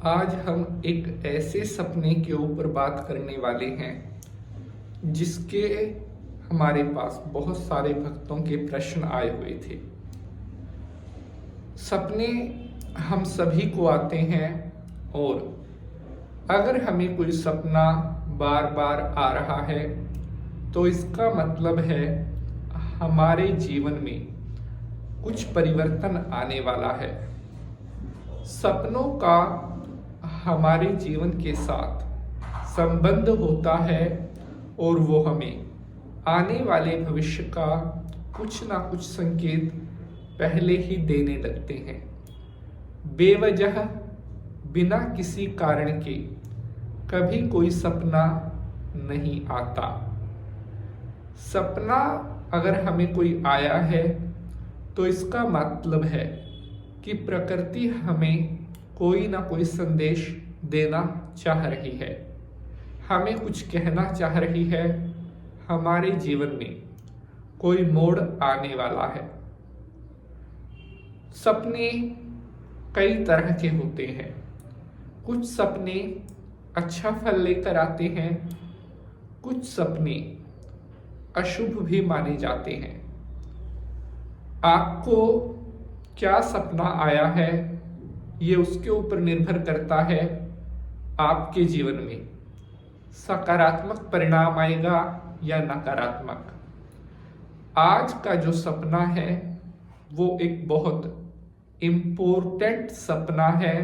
आज हम एक ऐसे सपने के ऊपर बात करने वाले हैं जिसके हमारे पास बहुत सारे भक्तों के प्रश्न आए हुए थे। सपने हम सभी को आते हैं और अगर हमें कोई सपना बार बार आ रहा है तो इसका मतलब है हमारे जीवन में कुछ परिवर्तन आने वाला है। सपनों का हमारे जीवन के साथ संबंध होता है और वो हमें आने वाले भविष्य का कुछ ना कुछ संकेत पहले ही देने लगते हैं। बेवजह बिना किसी कारण के कभी कोई सपना नहीं आता। सपना अगर हमें कोई आया है तो इसका मतलब है कि प्रकृति हमें कोई ना कोई संदेश देना चाह रही है, हमें कुछ कहना चाह रही है। हमारे जीवन में कोई मोड़ आने वाला है। सपने कई तरह के होते हैं। कुछ सपने अच्छा फल लेकर आते हैं, कुछ सपने अशुभ भी माने जाते हैं। आपको क्या सपना आया है ये उसके ऊपर निर्भर करता है आपके जीवन में सकारात्मक परिणाम आएगा या नकारात्मक। आज का जो सपना है वो एक बहुत इम्पोर्टेंट सपना है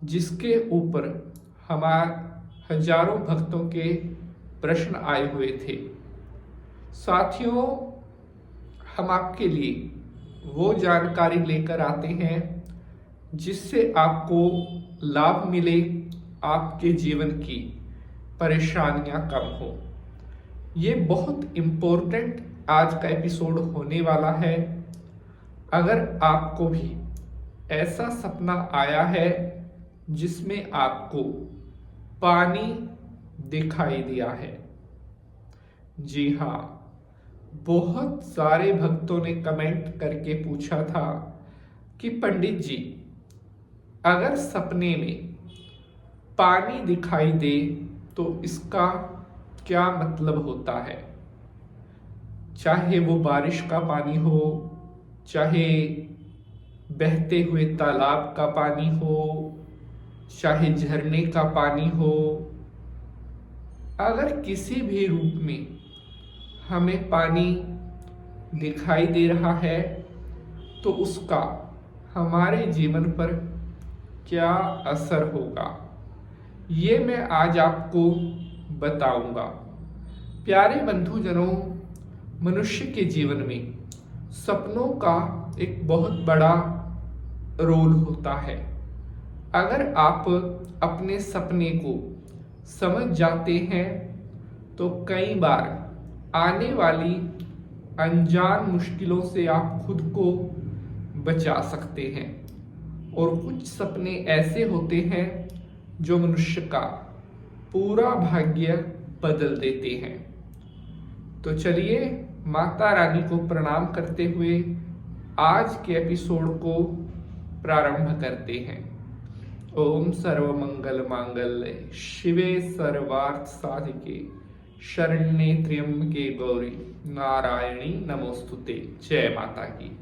जिसके ऊपर हमारे हजारों भक्तों के प्रश्न आए हुए थे। साथियों, हम आपके लिए वो जानकारी लेकर आते हैं जिससे आपको लाभ मिले, आपके जीवन की परेशानियां कम हो। ये बहुत इम्पोर्टेंट आज का एपिसोड होने वाला है। अगर आपको भी ऐसा सपना आया है जिसमें आपको पानी दिखाई दिया है, जी हाँ, बहुत सारे भक्तों ने कमेंट करके पूछा था कि पंडित जी, अगर सपने में पानी दिखाई दे तो इसका क्या मतलब होता है। चाहे वो बारिश का पानी हो, चाहे बहते हुए तालाब का पानी हो, चाहे झरने का पानी हो, अगर किसी भी रूप में हमें पानी दिखाई दे रहा है तो उसका हमारे जीवन पर क्या असर होगा, ये मैं आज आपको बताऊंगा। प्यारे बंधुजनों, मनुष्य के जीवन में सपनों का एक बहुत बड़ा रोल होता है। अगर आप अपने सपने को समझ जाते हैं तो कई बार आने वाली अनजान मुश्किलों से आप खुद को बचा सकते हैं। और कुछ सपने ऐसे होते हैं जो मनुष्य का पूरा भाग्य बदल देते हैं। तो चलिए माता रानी को प्रणाम करते हुए आज के एपिसोड को प्रारंभ करते हैं। ओम सर्वमंगल मांगल्ये शिवे सर्वार्थ साधिके शरण्ये त्र्यंबके गौरी नारायणी नमोस्तुते। जय माता की।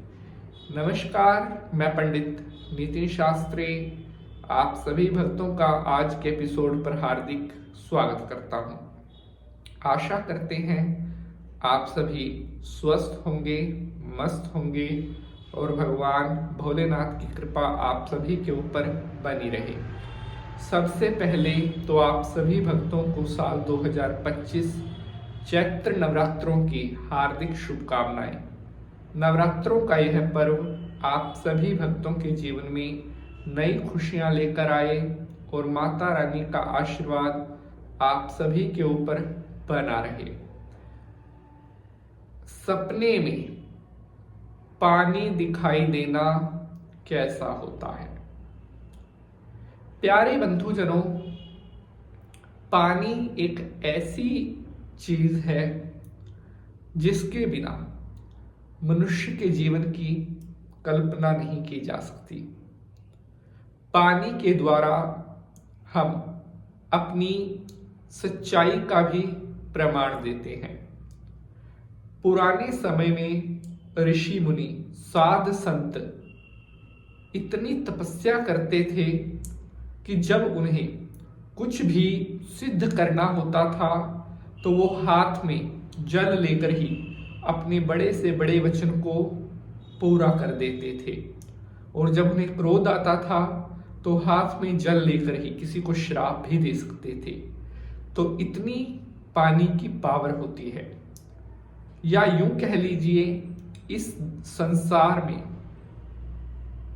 नमस्कार, मैं पंडित नितिन शास्त्री आप सभी भक्तों का आज के एपिसोड पर हार्दिक स्वागत करता हूं। आशा करते हैं आप सभी स्वस्थ होंगे, मस्त होंगे और भगवान भोलेनाथ की कृपा आप सभी के ऊपर बनी रहे। सबसे पहले तो आप सभी भक्तों को साल 2025 चैत्र नवरात्रों की हार्दिक शुभकामनाएं। नवरात्रों का यह पर्व आप सभी भक्तों के जीवन में नई खुशियां लेकर आए और माता रानी का आशीर्वाद आप सभी के ऊपर बना रहे। सपने में पानी दिखाई देना कैसा होता है। प्यारे बंधुजनों, पानी एक ऐसी चीज है जिसके बिना मनुष्य के जीवन की कल्पना नहीं की जा सकती। पानी के द्वारा हम अपनी सच्चाई का भी प्रमाण देते हैं। पुराने समय में ऋषि मुनि साध संत इतनी तपस्या करते थे कि जब उन्हें कुछ भी सिद्ध करना होता था तो वो हाथ में जल लेकर ही अपने बड़े से बड़े वचन को पूरा कर देते थे। और जब उन्हें क्रोध आता था तो हाथ में जल लेकर ही किसी को श्राप भी दे सकते थे। तो इतनी पानी की पावर होती है, या यूं कह लीजिए इस संसार में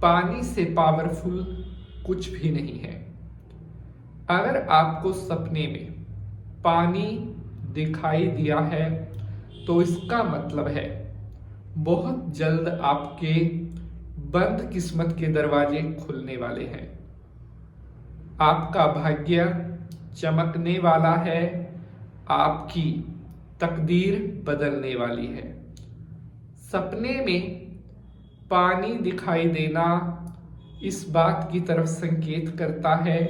पानी से पावरफुल कुछ भी नहीं है। अगर आपको सपने में पानी दिखाई दिया है तो इसका मतलब है बहुत जल्द आपके बंद किस्मत के दरवाजे खुलने वाले हैं। आपका भाग्य चमकने वाला है, आपकी तकदीर बदलने वाली है। सपने में पानी दिखाई देना इस बात की तरफ संकेत करता है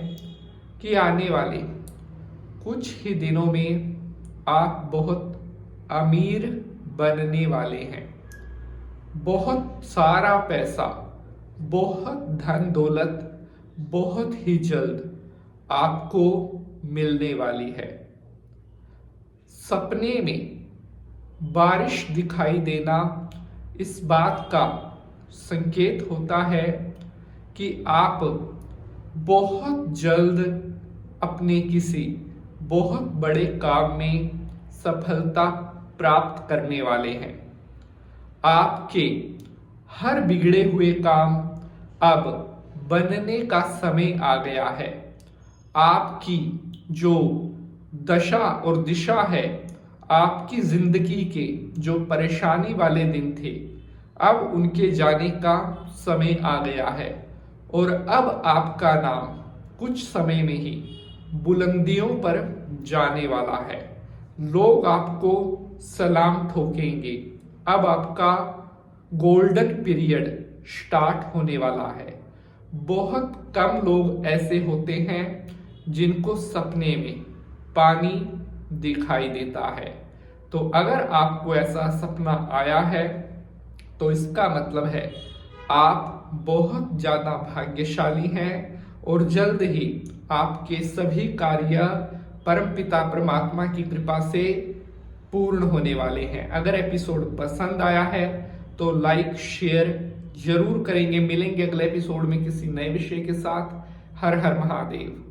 कि आने वाले कुछ ही दिनों में आप बहुत अमीर बनने वाले हैं। बहुत सारा पैसा, बहुत धन दौलत बहुत ही जल्द आपको मिलने वाली है। सपने में बारिश दिखाई देना इस बात का संकेत होता है कि आप बहुत जल्द अपने किसी बहुत बड़े काम में सफलता प्राप्त करने वाले हैं। आपके हर बिगड़े हुए काम अब बनने का समय आ गया है। आपकी जो दशा और दिशा है, आपकी जिंदगी के जो परेशानी वाले दिन थे, अब उनके जाने का समय आ गया है। और अब आपका नाम कुछ समय में ही बुलंदियों पर जाने वाला है। लोग आपको सलाम ठोकेंगे। अब आपका गोल्डन पीरियड स्टार्ट होने वाला है। बहुत कम लोग ऐसे होते हैं जिनको सपने में पानी दिखाई देता है। तो अगर आपको ऐसा सपना आया है तो इसका मतलब है आप बहुत ज्यादा भाग्यशाली हैं और जल्द ही आपके सभी कार्य परमपिता परमात्मा की कृपा से पूर्ण होने वाले हैं। अगर एपिसोड पसंद आया है तो लाइक शेयर जरूर करेंगे। मिलेंगे अगले एपिसोड में किसी नए विषय के साथ। हर हर महादेव।